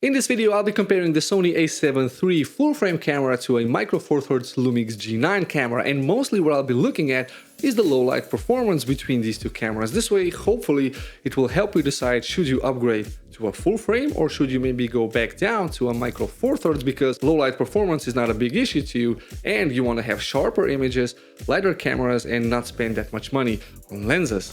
In this video, I'll be comparing the Sony A7iii full-frame camera to a Micro Four Thirds LUMIX G9 camera, and mostly what I'll be looking at is the low light performance between these two cameras. This way, hopefully, it will help you decide should you upgrade to a full frame or should you maybe go back down to a Micro Four Thirds, because low light performance is not a big issue to you and you want to have sharper images, lighter cameras, and not spend that much money on lenses.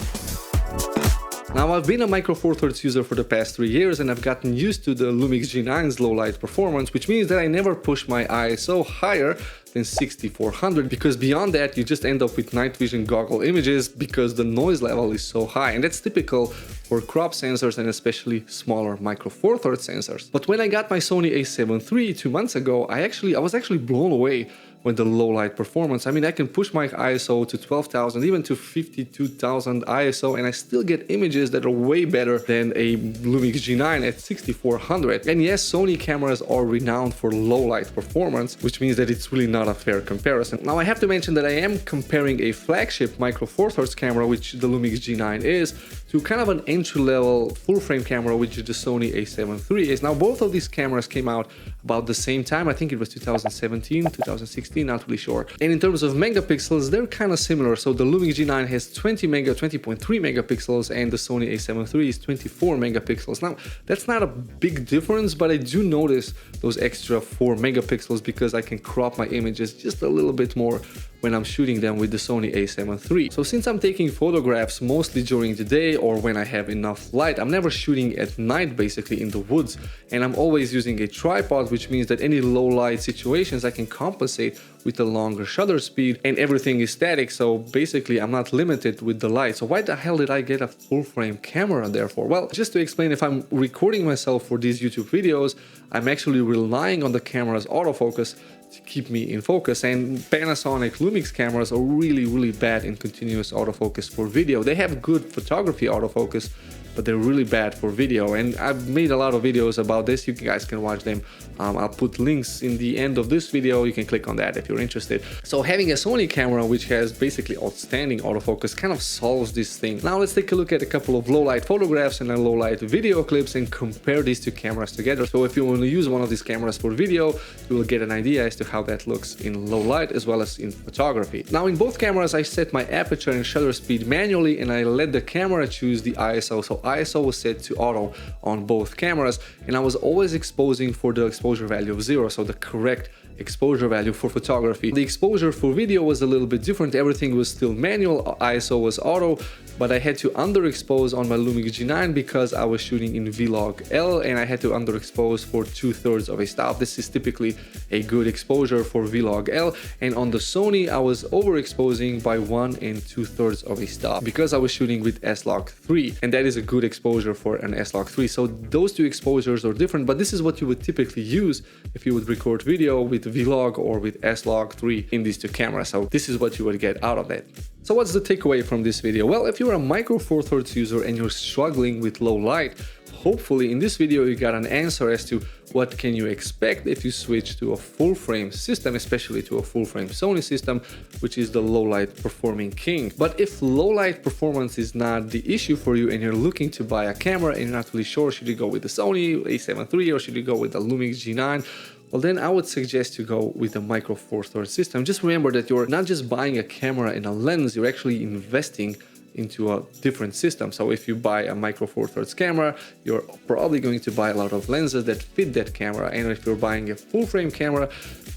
Now, I've been a Micro Four Thirds user for the past 3 years and I've gotten used to the LUMIX G9's low light performance, which means that I never push my ISO higher than 6400, because beyond that you just end up with night vision goggle images because the noise level is so high, and that's typical for crop sensors and especially smaller Micro Four Thirds sensors. But when I got my Sony A7iii 2 months ago, I was actually blown away with the low light performance. I mean, I can push my ISO to 12,000, even to 52,000 ISO, and I still get images that are way better than a LUMIX G9 at 6400. And yes, Sony cameras are renowned for low light performance, which means that it's really not a fair comparison. Now, I have to mention that I am comparing a flagship Micro Four Thirds camera, which the LUMIX G9 is, to kind of an entry-level full-frame camera, which the Sony A7iii is. Now, both of these cameras came out about the same time. I think it was 2017, 2016, not really sure. And in terms of megapixels, they're kind of similar. So the LUMIX G9 has 20.3 megapixels and the Sony A7iii is 24 megapixels. Now, that's not a big difference, but I do notice those extra 4 megapixels because I can crop my images just a little bit more when I'm shooting them with the Sony A7iii. So since I'm taking photographs mostly during the day or when I have enough light, I'm never shooting at night, basically in the woods, and I'm always using a tripod, which means that any low light situations I can compensate with a longer shutter speed, and everything is static, so basically I'm not limited with the light. So why the hell did I get a full frame camera therefore? Well, just to explain, if I'm recording myself for these YouTube videos, I'm actually relying on the camera's autofocus to keep me in focus, and Panasonic LUMIX cameras are really bad in continuous autofocus for video. They have good photography autofocus, but they're really bad for video, and I've made a lot of videos about this. You guys can watch them. I'll put links in the end of this video. You can click on that if you're interested. So having a Sony camera which has basically outstanding autofocus kind of solves this thing. Now let's take a look at a couple of low light photographs and a low light video clips and compare these two cameras together. So if you want to use one of these cameras for video, you will get an idea as to how that looks in low light as well as in photography. Now in both cameras I set my aperture and shutter speed manually and I let the camera choose the ISO. So ISO was set to auto on both cameras, and I was always exposing for the exposure value of 0, so the correct exposure value for photography. The exposure for video was a little bit different. Everything was still manual, ISO was auto, but I had to underexpose on my LUMIX G9 because I was shooting in Vlog L and I had to underexpose for 2/3 of a stop. This is typically a good exposure for Vlog L, and on the Sony I was overexposing by 1 2/3 of a stop because I was shooting with S-Log 3, and that is a good exposure for an S-Log 3. So those two exposures are different, but this is what you would typically use if you would record video with Vlog or with S-Log 3 in these two cameras. So this is what you would get out of it. So what's the takeaway from this video? Well, if you're a Micro Four Thirds user and you're struggling with low light, hopefully in this video you got an answer as to what can you expect if you switch to a full frame system, especially to a full frame Sony system, which is the low light performing king. But if low light performance is not the issue for you and you're looking to buy a camera and you're not really sure, should you go with the Sony A7iii or should you go with the LUMIX G9? Well, then I would suggest you go with the Micro Four Thirds system. Just remember that you're not just buying a camera and a lens, you're actually investing into a different system. So if you buy a Micro Four Thirds camera, you're probably going to buy a lot of lenses that fit that camera. And if you're buying a full frame camera,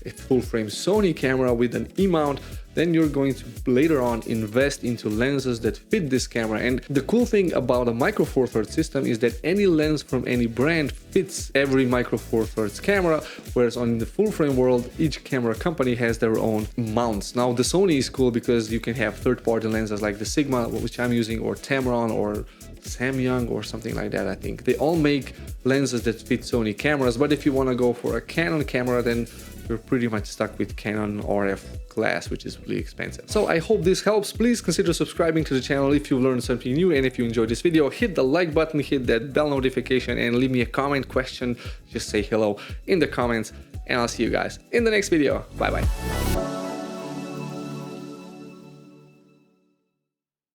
a full frame Sony camera with an E-mount, then you're going to later on invest into lenses that fit this camera. And the cool thing about a Micro Four Thirds system is that any lens from any brand fits every Micro Four Thirds camera, whereas on the full frame world, each camera company has their own mounts. Now the Sony is cool because you can have third-party lenses like the Sigma, which I'm using, or Tamron, or Samyang, or something like that. I think they all make lenses that fit Sony cameras, but if you want to go for a Canon camera, then you're pretty much stuck with Canon RF glass, which is really expensive. So I hope this helps. Please consider subscribing to the channel if you learned something new, and if you enjoyed this video, hit the like button, hit that bell notification, and leave me a comment, question, just say hello in the comments, and I'll see you guys in the next video. Bye bye.